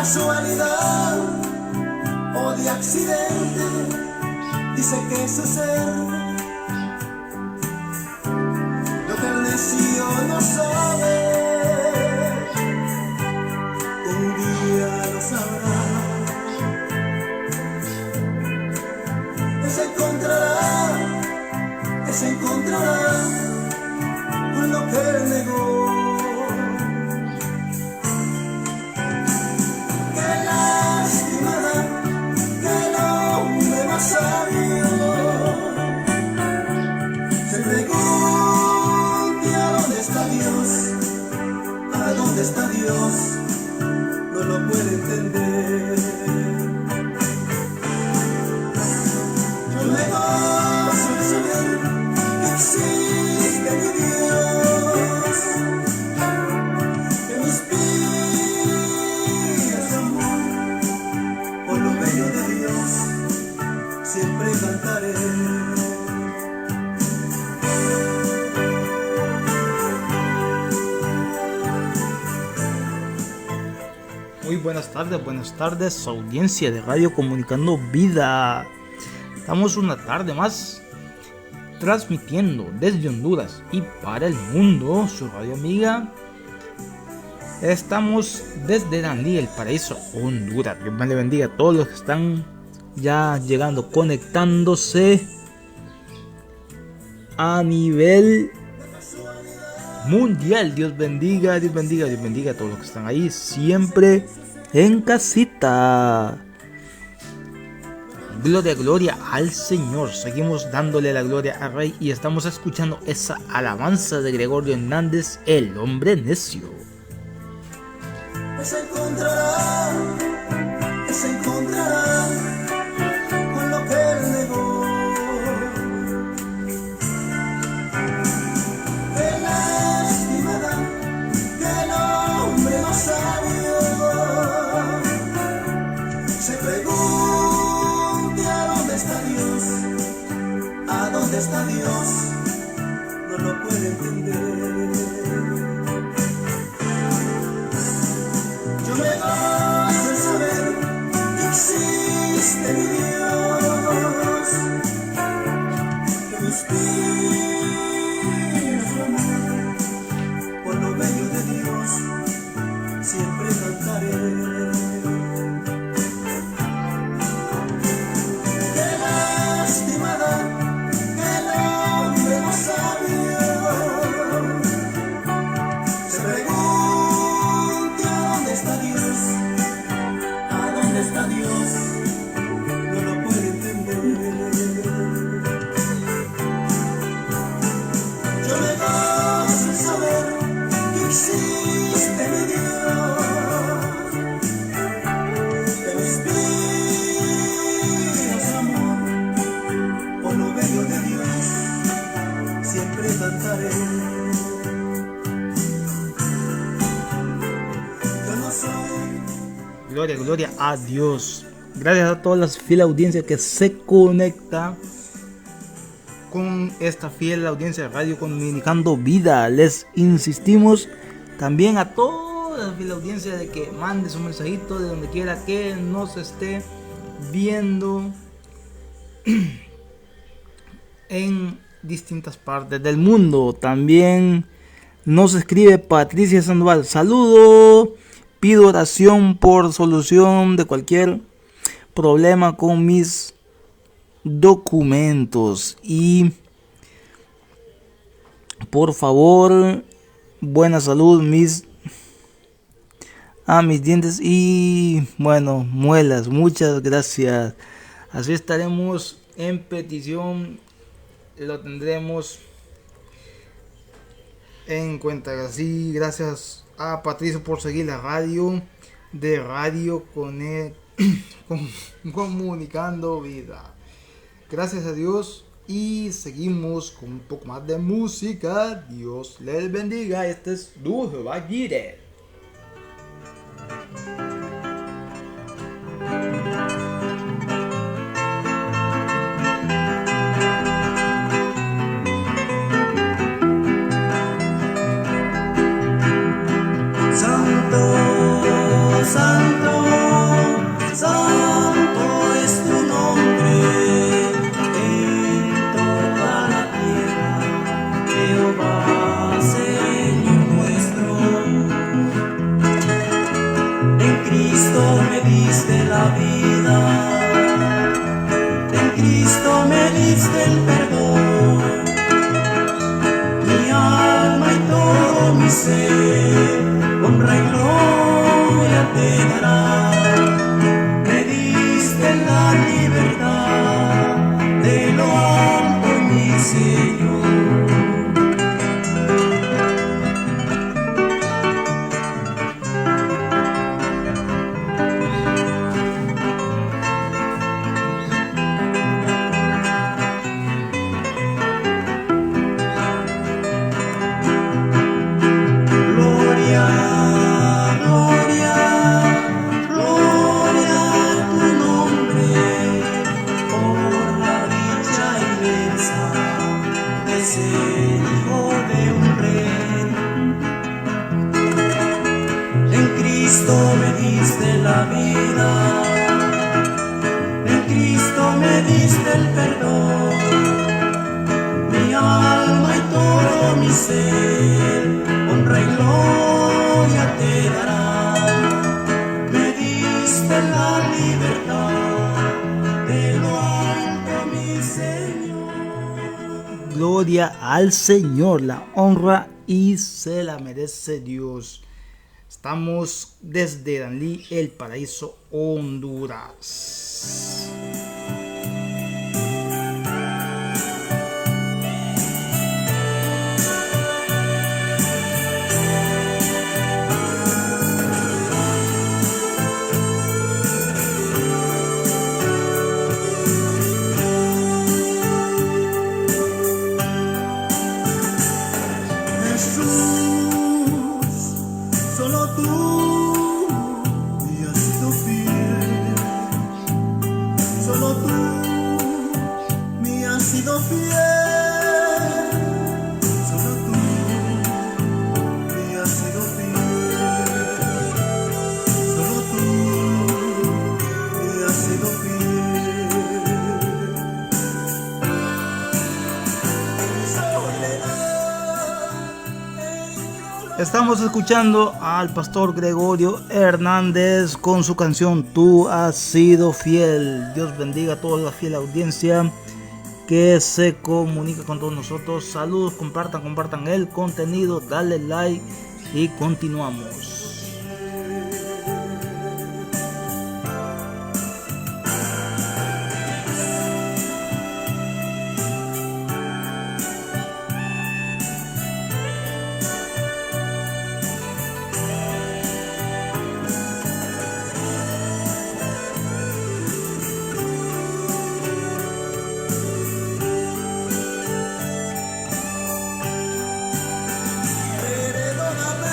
casualidad o de accidente, dice que ese ser, lo que el necio no sabe, un día lo sabrá. Se encontrará con lo que él negó. Qué lástima que el hombre más sabio se pregunte a dónde está Dios, a dónde está Dios, no lo puede entender. Yo me gozo de saber que existe mi Dios, que me inspira su amor, por lo bello de Dios siempre cantaré. Muy buenas tardes, audiencia de Radio Comunicando Vida. Estamos una tarde más transmitiendo desde Honduras y para el mundo, su radio amiga. Estamos desde Danlí, el paraíso, Honduras. Dios me le bendiga a todos los que están ya llegando, conectándose a nivel mundial. Dios bendiga a todos los que están ahí, siempre en casita. Gloria al Señor. Seguimos dándole la gloria al Rey y estamos escuchando esa alabanza de Gregorio Hernández, el hombre necio. Se encontrará con lo que él negó. Qué lástima que el hombre más sabio se pregunte a dónde está Dios, a dónde está Dios, no lo puede entender. Yo me gozo en saber que existe mi Dios, que me inspira su amor, por lo bello de Dios siempre cantaré. Qué lástima que el hombre más sabio se pregunte a dónde está Dios, a dónde está Dios, no lo puede entender. Yo me gozo en saber que existe mi Dios, que me inspira su amor, por lo bello de Dios siempre cantaré. Yo no soy. Gloria a Dios. Gracias a toda la fiel audiencia que se conecta con esta fiel audiencia de Radio Comunicando Vida. Les insistimos también a toda la fiel audiencia de que mande su mensajito de donde quiera que nos esté viendo en distintas partes del mundo. También nos escribe Patricia Sandoval: saludo, pido oración por solución de cualquier problema con mis documentos y por favor buena salud mis dientes y bueno, muelas. Muchas gracias. Así estaremos en petición, lo tendremos en cuenta. Así, gracias a Patricio por seguir la radio de Radio Comunicando Vida. Gracias a Dios y seguimos con un poco más de música. Dios les bendiga. Este es Dujo Bagire. Santo, Santo. Cristo me diste la vida, en Cristo me diste el perdón, mi alma y todo mi ser, honra y gloria te dará. Me diste la libertad de lo alto, mi Señor. Gloria, gloria, gloria a tu nombre, por la dicha inmensa de ser hijo de un rey. En Cristo me diste la vida, en Cristo me diste el perdón, mi alma y todo mi ser, honra y gloria te dará. Me diste la libertad de lo alto, mi Señor. Gloria al Señor, la honra y se la merece Dios. Estamos desde Danlí, El Paraíso, Honduras. Jesús, solo tú me has sido fiel, solo tú me has sido fiel, solo tú me has sido fiel, solo tú me has sido fiel. Estamos escuchando al pastor Gregorio Hernández con su canción Tú has sido fiel. Dios bendiga a toda la fiel audiencia que se comunica con todos nosotros. Saludos, compartan el contenido, dale like y continuamos. Perdóname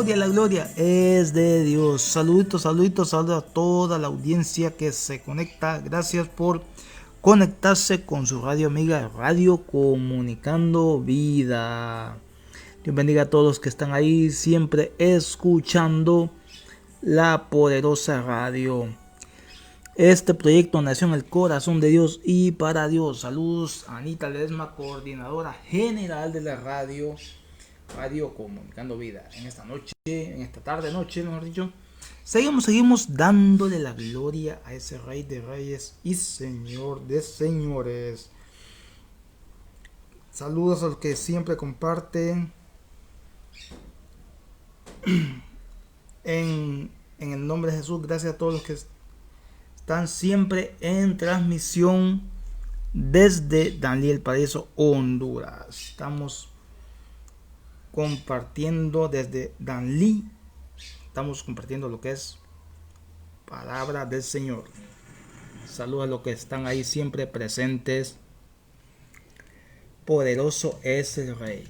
gloria es de Dios. Saluditos, saludos a toda la audiencia que se conecta. Gracias por conectarse con su radio amiga, Radio Comunicando Vida. Dios bendiga a todos los que están ahí siempre escuchando la poderosa radio. Este proyecto nació en el corazón de Dios y para Dios. Saludos a Anita Ledesma, coordinadora general de la Radio Comunicando Vida. En esta noche, en esta tarde noche, mejor dicho, seguimos dándole la gloria a ese Rey de Reyes y Señor de Señores. Saludos a los que siempre comparten en el nombre de Jesús. Gracias a todos los que están siempre en transmisión desde Daniel Paraíso, Honduras. Estamos compartiendo desde Danlí. Estamos compartiendo lo que es palabra del Señor. Saludos a los que están ahí siempre presentes. Poderoso es el Rey.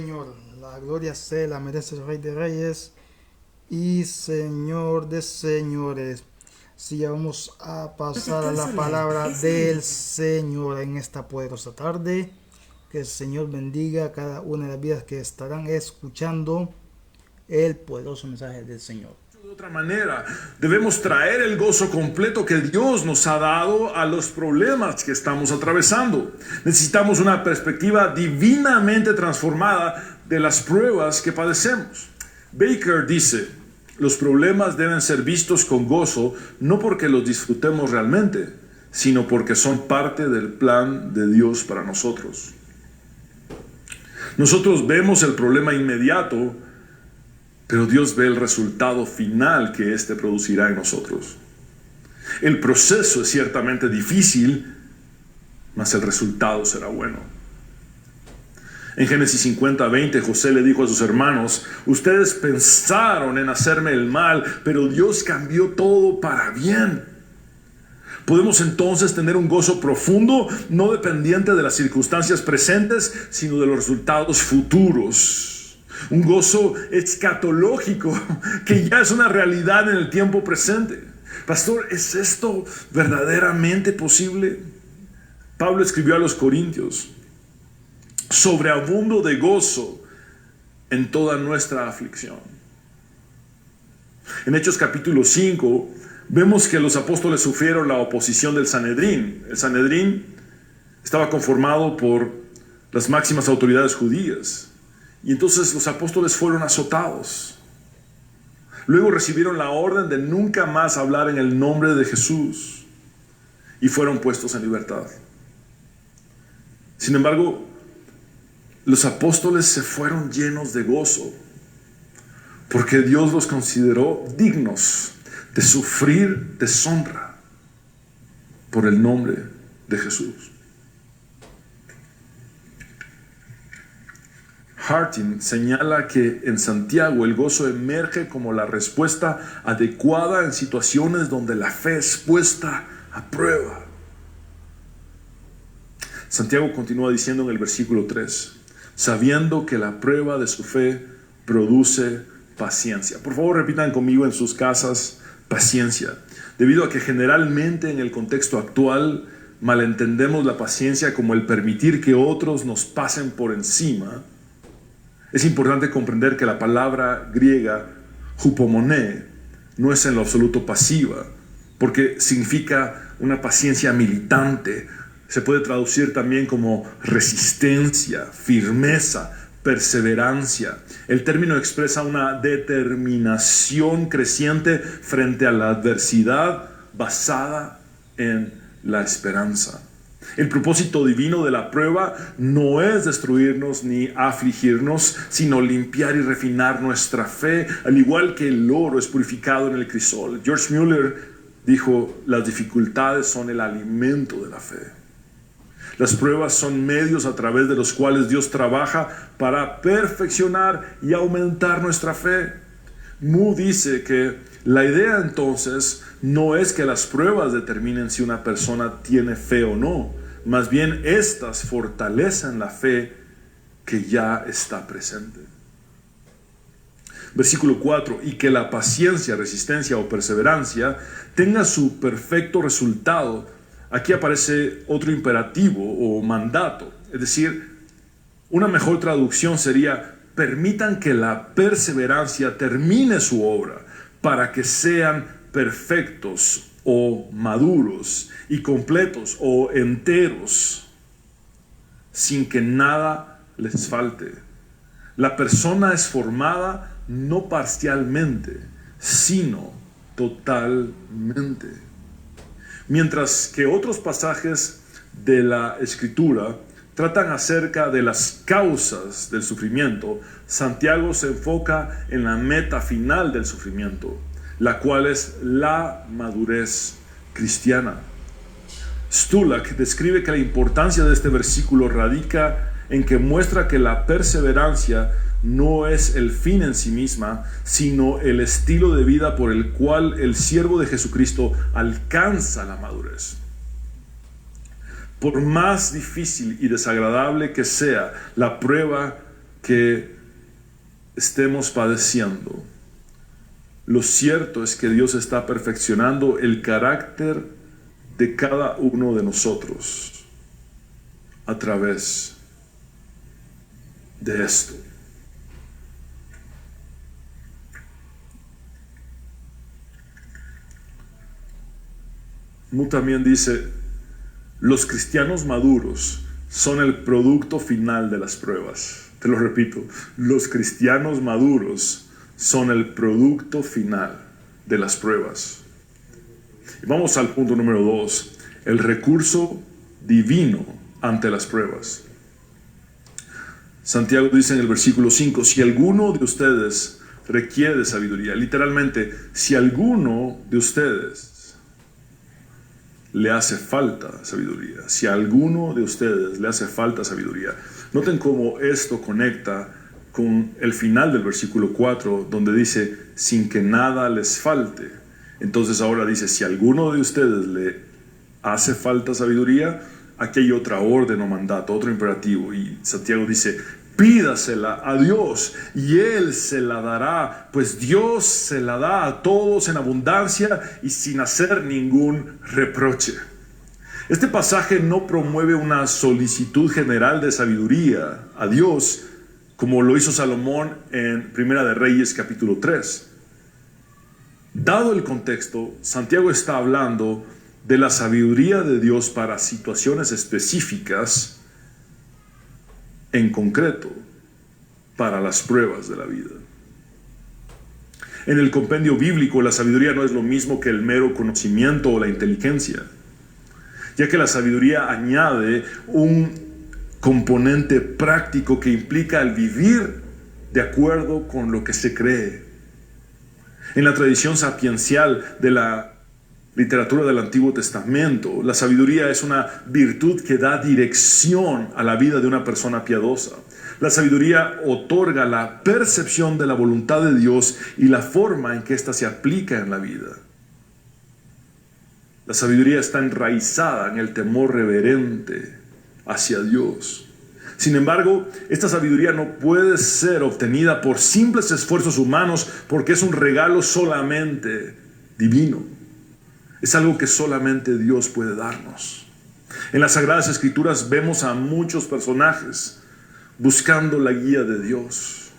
Señor. La gloria se la merece el Rey de Reyes y Señor de Señores. Sí, ya vamos a pasar a la palabra del Señor en esta poderosa tarde. Que el Señor bendiga a cada una de las vidas que estarán escuchando el poderoso mensaje del Señor. De otra manera, debemos traer el gozo completo que Dios nos ha dado a los problemas que estamos atravesando. Necesitamos una perspectiva divinamente transformada de las pruebas que padecemos. Baker dice: los problemas deben ser vistos con gozo, no porque los disfrutemos realmente, sino porque son parte del plan de Dios para nosotros. Nosotros vemos el problema inmediato, pero Dios ve el resultado final que éste producirá en nosotros. El proceso es ciertamente difícil, mas el resultado será bueno. En Génesis 50:20, José le dijo a sus hermanos: ustedes pensaron en hacerme el mal, pero Dios cambió todo para bien. Podemos entonces tener un gozo profundo, no dependiente de las circunstancias presentes, sino de los resultados futuros. Un gozo escatológico que ya es una realidad en el tiempo presente. Pastor, ¿es esto verdaderamente posible? Pablo escribió a los Corintios: sobreabundo de gozo en toda nuestra aflicción. En Hechos capítulo 5 vemos que los apóstoles sufrieron la oposición del Sanedrín. El Sanedrín estaba conformado por las máximas autoridades judías, y entonces los apóstoles fueron azotados. Luego recibieron la orden de nunca más hablar en el nombre de Jesús y fueron puestos en libertad. Sin embargo, los apóstoles se fueron llenos de gozo porque Dios los consideró dignos de sufrir deshonra por el nombre de Jesús. Harting señala que en Santiago el gozo emerge como la respuesta adecuada en situaciones donde la fe es puesta a prueba. Santiago continúa diciendo en el versículo 3: sabiendo que la prueba de su fe produce paciencia. Por favor, repitan conmigo en sus casas: paciencia. Debido a que generalmente en el contexto actual malentendemos la paciencia como el permitir que otros nos pasen por encima, es importante comprender que la palabra griega hupomone no es en lo absoluto pasiva, porque significa una paciencia militante. Se puede traducir también como resistencia, firmeza, perseverancia. El término expresa una determinación creciente frente a la adversidad basada en la esperanza. El propósito divino de la prueba no es destruirnos ni afligirnos, sino limpiar y refinar nuestra fe, al igual que el oro es purificado en el crisol. George Mueller dijo: las dificultades son el alimento de la fe. Las pruebas son medios a través de los cuales Dios trabaja para perfeccionar y aumentar nuestra fe. Moore dice que la idea entonces no es que las pruebas determinen si una persona tiene fe o no, más bien estas fortalecen la fe que ya está presente. Versículo 4: y que la paciencia, resistencia o perseverancia tenga su perfecto resultado. Aquí aparece otro imperativo o mandato, es decir, una mejor traducción sería: permitan que la perseverancia termine su obra para que sean perfectos o maduros y completos o enteros, sin que nada les falte. La persona es formada no parcialmente, sino totalmente. Mientras que otros pasajes de la Escritura tratan acerca de las causas del sufrimiento, Santiago se enfoca en la meta final del sufrimiento, la cual es la madurez cristiana. Stulak describe que la importancia de este versículo radica en que muestra que la perseverancia no es el fin en sí misma, sino el estilo de vida por el cual el siervo de Jesucristo alcanza la madurez. Por más difícil y desagradable que sea la prueba que estemos padeciendo, lo cierto es que Dios está perfeccionando el carácter de cada uno de nosotros a través de esto. Mu también dice, los cristianos maduros son el producto final de las pruebas. Te lo repito, los cristianos maduros son el producto final de las pruebas. Y vamos al punto número 2, el recurso divino ante las pruebas. Santiago dice en el versículo 5, si alguno de ustedes requiere de sabiduría, literalmente, si alguno de ustedes le hace falta sabiduría, si a alguno de ustedes le hace falta sabiduría. Noten cómo esto conecta con el final del versículo 4, donde dice, sin que nada les falte. Entonces ahora dice, si a alguno de ustedes le hace falta sabiduría, aquí hay otra orden o mandato, otro imperativo. Y Santiago dice, pídasela a Dios y Él se la dará, pues Dios se la da a todos en abundancia y sin hacer ningún reproche. Este pasaje no promueve una solicitud general de sabiduría a Dios, como lo hizo Salomón en Primera de Reyes capítulo 3. Dado el contexto, Santiago está hablando de la sabiduría de Dios para situaciones específicas, en concreto, para las pruebas de la vida. En el compendio bíblico, la sabiduría no es lo mismo que el mero conocimiento o la inteligencia, ya que la sabiduría añade un componente práctico que implica el vivir de acuerdo con lo que se cree. En la tradición sapiencial de la literatura del Antiguo Testamento, la sabiduría es una virtud que da dirección a la vida de una persona piadosa. La sabiduría otorga la percepción de la voluntad de Dios y la forma en que ésta se aplica en la vida. La sabiduría está enraizada en el temor reverente hacia Dios. Sin embargo, esta sabiduría no puede ser obtenida por simples esfuerzos humanos porque es un regalo solamente divino. Es algo que solamente Dios puede darnos. En las Sagradas Escrituras vemos a muchos personajes buscando la guía de Dios,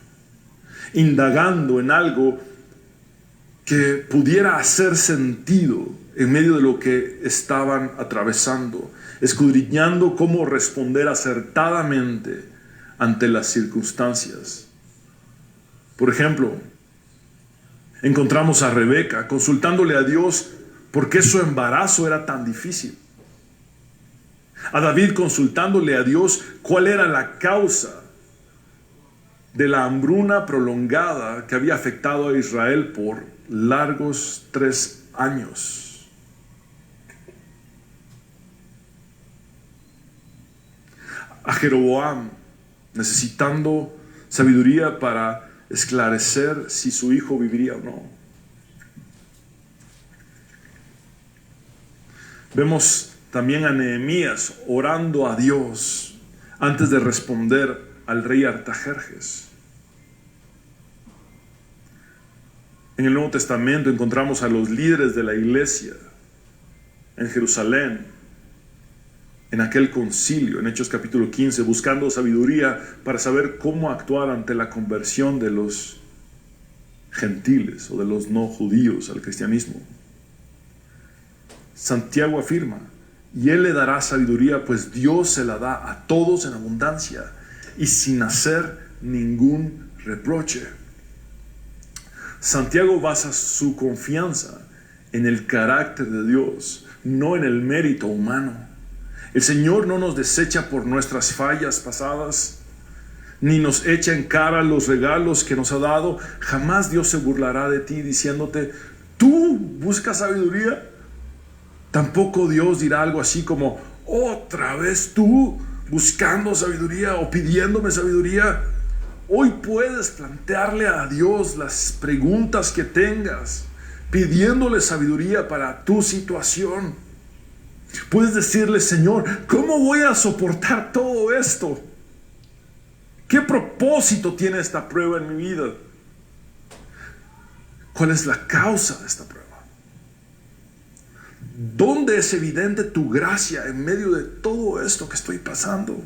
indagando en algo que pudiera hacer sentido en medio de lo que estaban atravesando, escudriñando cómo responder acertadamente ante las circunstancias. Por ejemplo, encontramos a Rebeca consultándole a Dios por qué su embarazo era tan difícil. A David consultándole a Dios cuál era la causa de la hambruna prolongada que había afectado a Israel por largos 3 años. A Jeroboam necesitando sabiduría para esclarecer si su hijo viviría o no. Vemos también a Nehemías orando a Dios antes de responder al rey Artajerjes. En el Nuevo Testamento encontramos a los líderes de la iglesia en Jerusalén, en aquel concilio, en Hechos capítulo 15, buscando sabiduría para saber cómo actuar ante la conversión de los gentiles o de los no judíos al cristianismo. Santiago afirma, y Él le dará sabiduría, pues Dios se la da a todos en abundancia y sin hacer ningún reproche. Santiago basa su confianza en el carácter de Dios, no en el mérito humano. El Señor no nos desecha por nuestras fallas pasadas, ni nos echa en cara los regalos que nos ha dado. Jamás Dios se burlará de ti diciéndote, ¿tú buscas sabiduría? Tampoco Dios dirá algo así como, otra vez tú buscando sabiduría o pidiéndome sabiduría. Hoy puedes plantearle a Dios las preguntas que tengas, pidiéndole sabiduría para tu situación. Puedes decirle, Señor, ¿cómo voy a soportar todo esto? ¿Qué propósito tiene esta prueba en mi vida? ¿Cuál es la causa de esta prueba? ¿Dónde es evidente tu gracia en medio de todo esto que estoy pasando?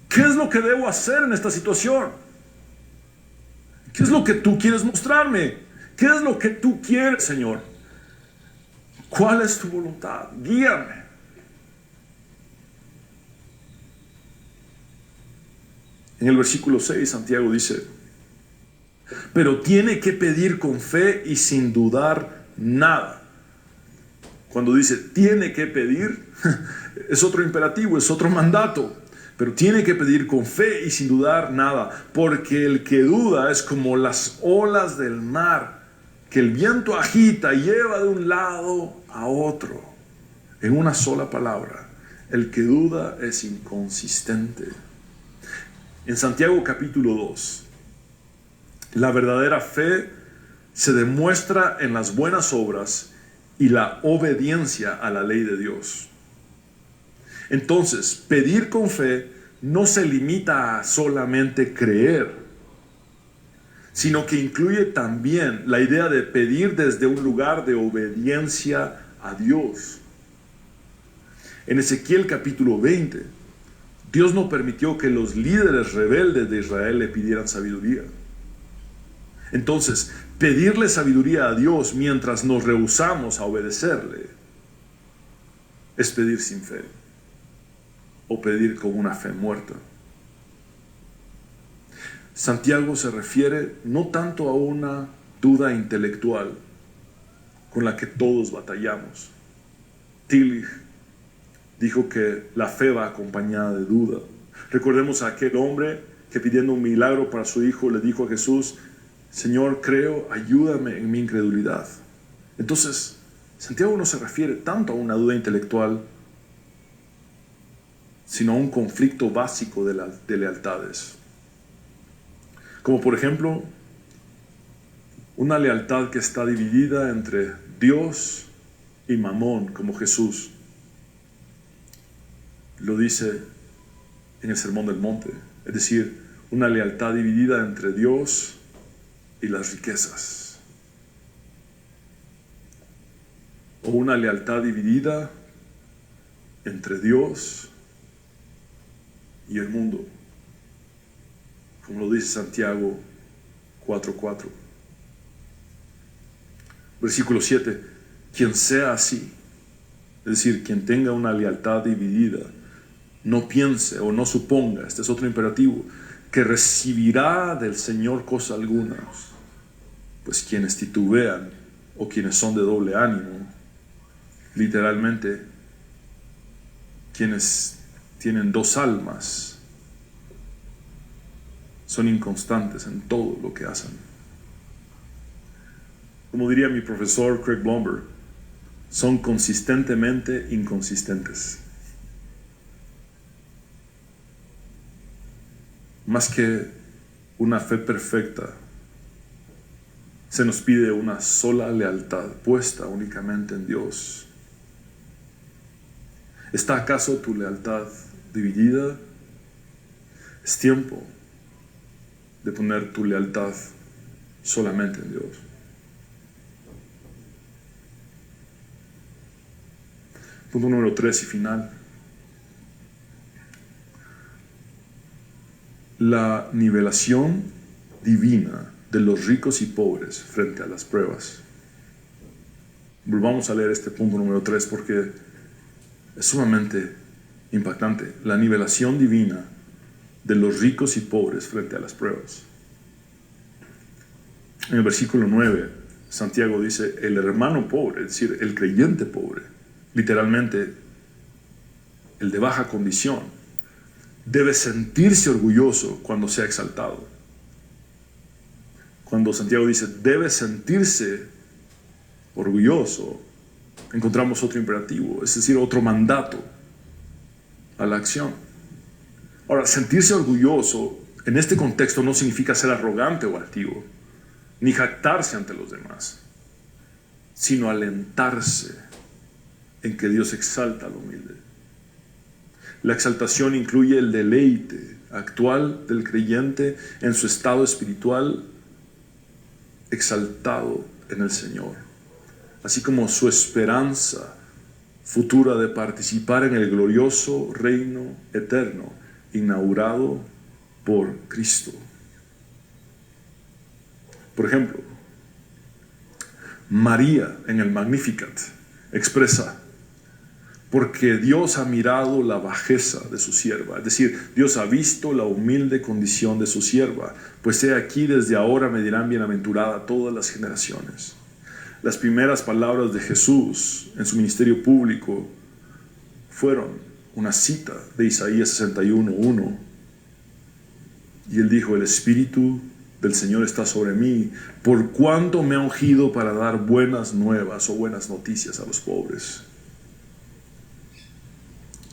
¿Qué es lo que debo hacer en esta situación? ¿Qué es lo que tú quieres mostrarme? ¿Qué es lo que tú quieres, Señor? ¿Cuál es tu voluntad? Guíame. En el versículo 6, Santiago dice, pero tiene que pedir con fe y sin dudar nada. Cuando dice tiene que pedir, es otro imperativo, es otro mandato. Pero tiene que pedir con fe y sin dudar nada, porque el que duda es como las olas del mar, que el viento agita y lleva de un lado a otro. En una sola palabra, el que duda es inconsistente. En Santiago capítulo 2, la verdadera fe se demuestra en las buenas obras y la obediencia a la ley de Dios. Entonces, pedir con fe no se limita a solamente creer, sino que incluye también la idea de pedir desde un lugar de obediencia a Dios. En Ezequiel capítulo 20, Dios no permitió que los líderes rebeldes de Israel le pidieran sabiduría. Entonces, pedirle sabiduría a Dios mientras nos rehusamos a obedecerle es pedir sin fe o pedir con una fe muerta. Santiago se refiere no tanto a una duda intelectual con la que todos batallamos. Tillich dijo que la fe va acompañada de duda. Recordemos a aquel hombre que pidiendo un milagro para su hijo le dijo a Jesús, Señor, creo, ayúdame en mi incredulidad. Entonces, Santiago no se refiere tanto a una duda intelectual, sino a un conflicto básico de lealtades. Como por ejemplo, una lealtad que está dividida entre Dios y Mamón, como Jesús lo dice en el Sermón del Monte. Es decir, una lealtad dividida entre Dios y las riquezas. O una lealtad dividida entre Dios y el mundo, como lo dice Santiago 4:4. Versículo 7, quien sea así, es decir, quien tenga una lealtad dividida, no piense o no suponga, este es otro imperativo, que recibirá del Señor cosa alguna, pues quienes titubean o quienes son de doble ánimo, literalmente quienes tienen dos almas, son inconstantes en todo lo que hacen. Como diría mi profesor Craig Blomberg, son consistentemente inconsistentes. Más que una fe perfecta, se nos pide una sola lealtad puesta únicamente en Dios. ¿Está acaso tu lealtad dividida? Es tiempo de poner tu lealtad solamente en Dios. Punto número 3 y final. La nivelación divina de los ricos y pobres frente a las pruebas. Volvamos a leer este punto número 3 porque es sumamente impactante. La nivelación divina de los ricos y pobres frente a las pruebas. En el versículo 9, Santiago dice, el hermano pobre, es decir, el creyente pobre, literalmente el de baja condición, debe sentirse orgulloso cuando sea exaltado. Cuando Santiago dice, debe sentirse orgulloso, encontramos otro imperativo, es decir, otro mandato a la acción. Ahora, sentirse orgulloso en este contexto no significa ser arrogante o altivo, ni jactarse ante los demás, sino alentarse en que Dios exalta al humilde. La exaltación incluye el deleite actual del creyente en su estado espiritual exaltado en el Señor, así como su esperanza futura de participar en el glorioso reino eterno inaugurado por Cristo. Por ejemplo, María en el Magnificat expresa: porque Dios ha mirado la bajeza de su sierva, es decir, Dios ha visto la humilde condición de su sierva, pues he aquí desde ahora me dirán bienaventurada todas las generaciones. Las primeras palabras de Jesús en su ministerio público fueron una cita de Isaías 61:1, y él dijo: el Espíritu del Señor está sobre mí, por cuanto me ha ungido para dar buenas nuevas o buenas noticias a los pobres.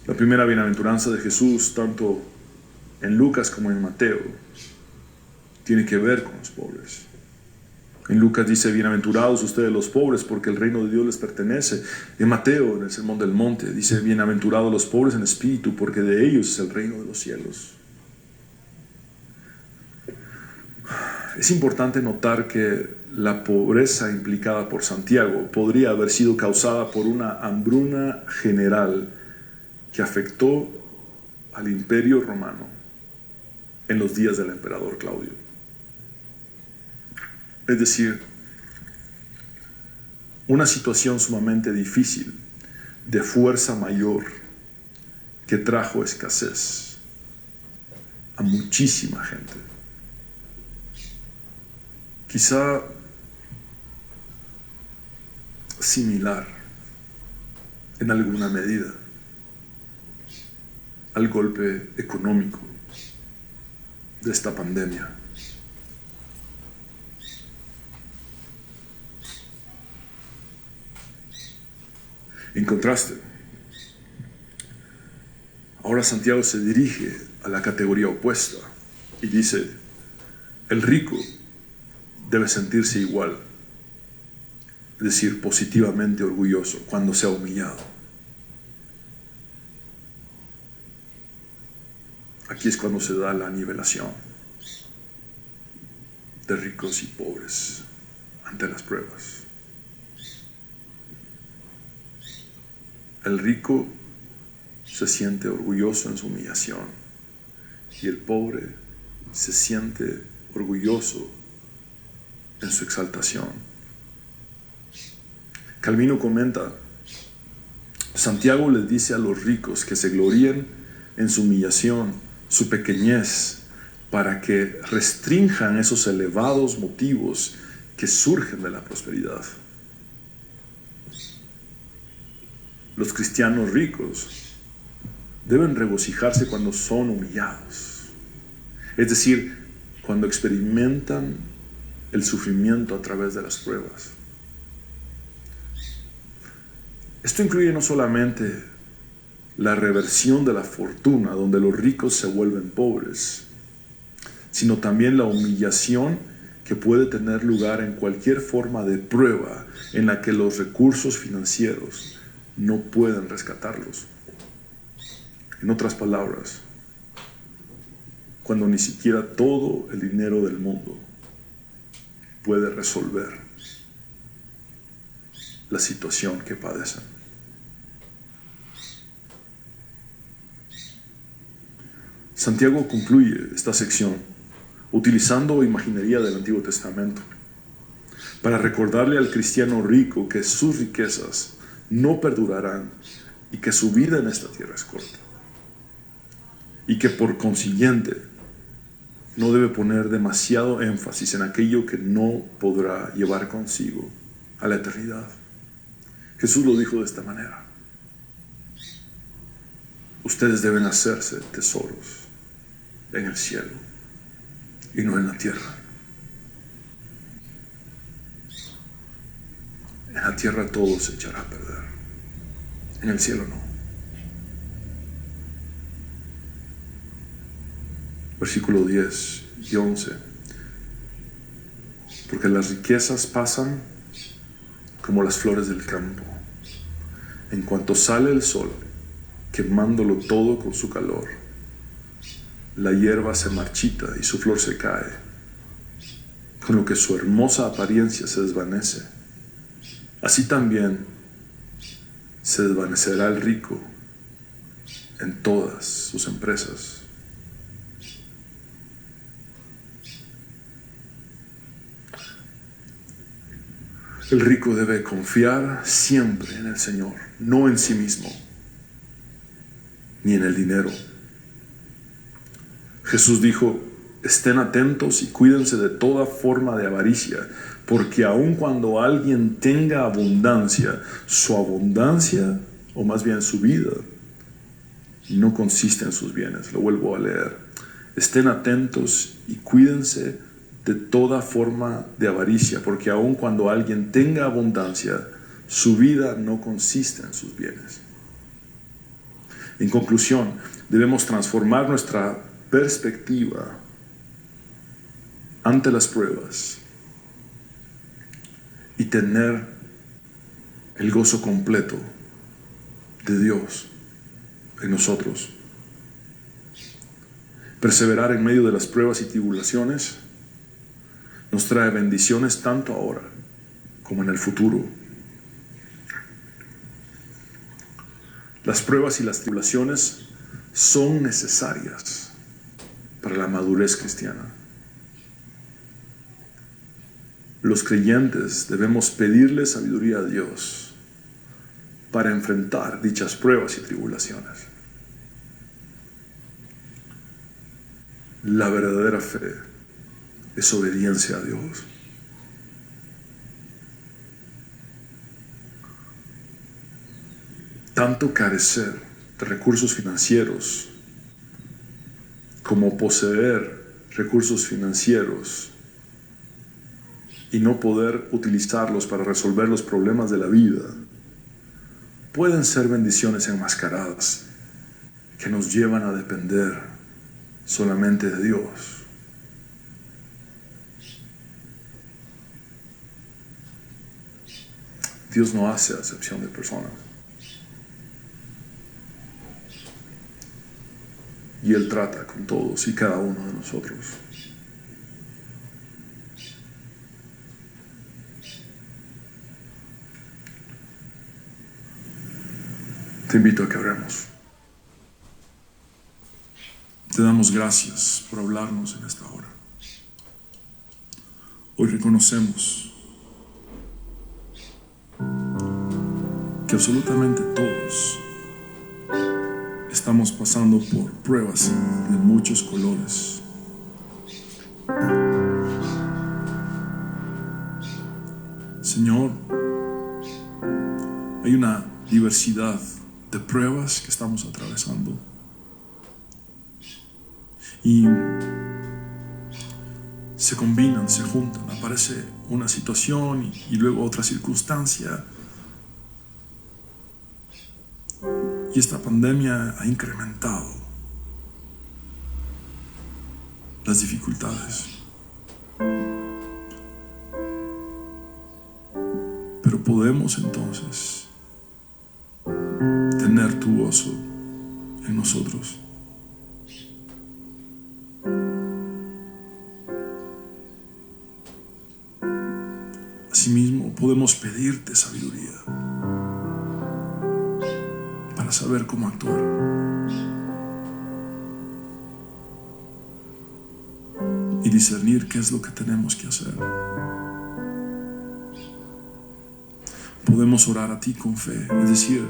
La primera bienaventuranza de Jesús, tanto en Lucas como en Mateo, tiene que ver con los pobres. En Lucas dice: bienaventurados ustedes los pobres, porque el reino de Dios les pertenece. En Mateo, en el Sermón del Monte, dice: bienaventurados los pobres en espíritu, porque de ellos es el reino de los cielos. Es importante notar que la pobreza implicada por Santiago podría haber sido causada por una hambruna general que afectó al imperio romano en los días del emperador Claudio. Es decir, una situación sumamente difícil, de fuerza mayor, que trajo escasez a muchísima gente. Quizá similar en alguna medida al golpe económico de esta pandemia. En contraste, ahora Santiago se dirige a la categoría opuesta y dice: el rico debe sentirse igual, es decir, positivamente orgulloso cuando sea humillado. Aquí es cuando se da la nivelación de ricos y pobres ante las pruebas. El rico se siente orgulloso en su humillación y el pobre se siente orgulloso en su exaltación. Calvino comenta: Santiago les dice a los ricos que se gloríen en su humillación, su pequeñez, para que restrinjan esos elevados motivos que surgen de la prosperidad. Los cristianos ricos deben regocijarse cuando son humillados, es decir, cuando experimentan el sufrimiento a través de las pruebas. Esto incluye no solamente la reversión de la fortuna, donde los ricos se vuelven pobres, sino también la humillación que puede tener lugar en cualquier forma de prueba en la que los recursos financieros no pueden rescatarlos. En otras palabras, cuando ni siquiera todo el dinero del mundo puede resolver la situación que padecen. Santiago concluye esta sección utilizando imaginería del Antiguo Testamento para recordarle al cristiano rico que sus riquezas no perdurarán y que su vida en esta tierra es corta, y que por consiguiente no debe poner demasiado énfasis en aquello que no podrá llevar consigo a la eternidad. Jesús lo dijo de esta manera: ustedes deben hacerse tesoros en el cielo y no en la tierra. En la tierra todo se echará a perder, en el cielo no. Versículo 10 y 11. Porque las riquezas pasan como las flores del campo. En cuanto sale el sol, quemándolo todo con su calor. La hierba se marchita y su flor se cae, con lo que su hermosa apariencia se desvanece. Así también se desvanecerá el rico en todas sus empresas. El rico debe confiar siempre en el Señor, no en sí mismo, ni en el dinero. Jesús dijo: estén atentos y cuídense de toda forma de avaricia, porque aun cuando alguien tenga abundancia, su abundancia, o más bien su vida, no consiste en sus bienes. Lo vuelvo a leer. Estén atentos y cuídense de toda forma de avaricia, porque aun cuando alguien tenga abundancia, su vida no consiste en sus bienes. En conclusión, debemos transformar nuestra perspectiva ante las pruebas y tener el gozo completo de Dios en nosotros. Perseverar en medio de las pruebas y tribulaciones nos trae bendiciones tanto ahora como en el futuro. Las pruebas y las tribulaciones son necesarias para la madurez cristiana. Los creyentes debemos pedirle sabiduría a Dios para enfrentar dichas pruebas y tribulaciones. La verdadera fe es obediencia a Dios. Tanto carecer de recursos financieros como poseer recursos financieros y no poder utilizarlos para resolver los problemas de la vida pueden ser bendiciones enmascaradas que nos llevan a depender solamente de Dios. Dios no hace acepción de personas. Y Él trata con todos y cada uno de nosotros. Te invito a que oremos. Te damos gracias por hablarnos en esta hora. Hoy reconocemos que absolutamente todos estamos pasando por pruebas de muchos colores. Señor, hay una diversidad de pruebas que estamos atravesando. Y se combinan, se juntan, aparece una situación y luego otra circunstancia. Y esta pandemia ha incrementado las dificultades. Pero podemos entonces tener tu gozo en nosotros. Asimismo, podemos pedirte sabiduría para saber cómo actuar. Y discernir qué es lo que tenemos que hacer. Podemos orar a ti con fe, es decir,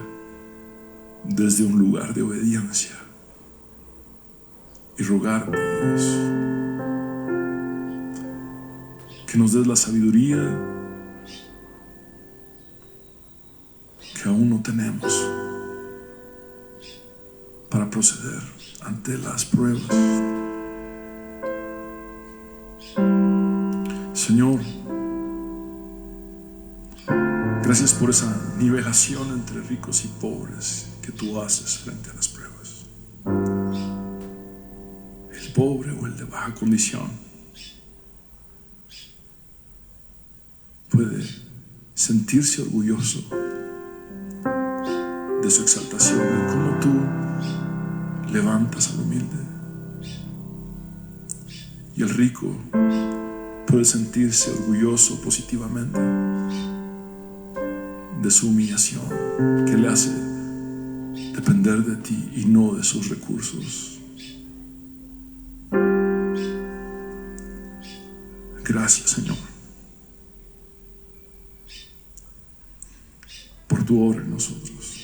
desde un lugar de obediencia, y rogarte, Dios, que nos des la sabiduría que aún no tenemos para proceder ante las pruebas. Señor, gracias por esa nivelación entre ricos y pobres que tú haces frente a las pruebas. El pobre o el de baja condición puede sentirse orgulloso de su exaltación, de cómo tú levantas al humilde. Y el rico puede sentirse orgulloso positivamente de su humillación, que le hace depender de ti y no de sus recursos. Gracias, Señor, por tu obra en nosotros.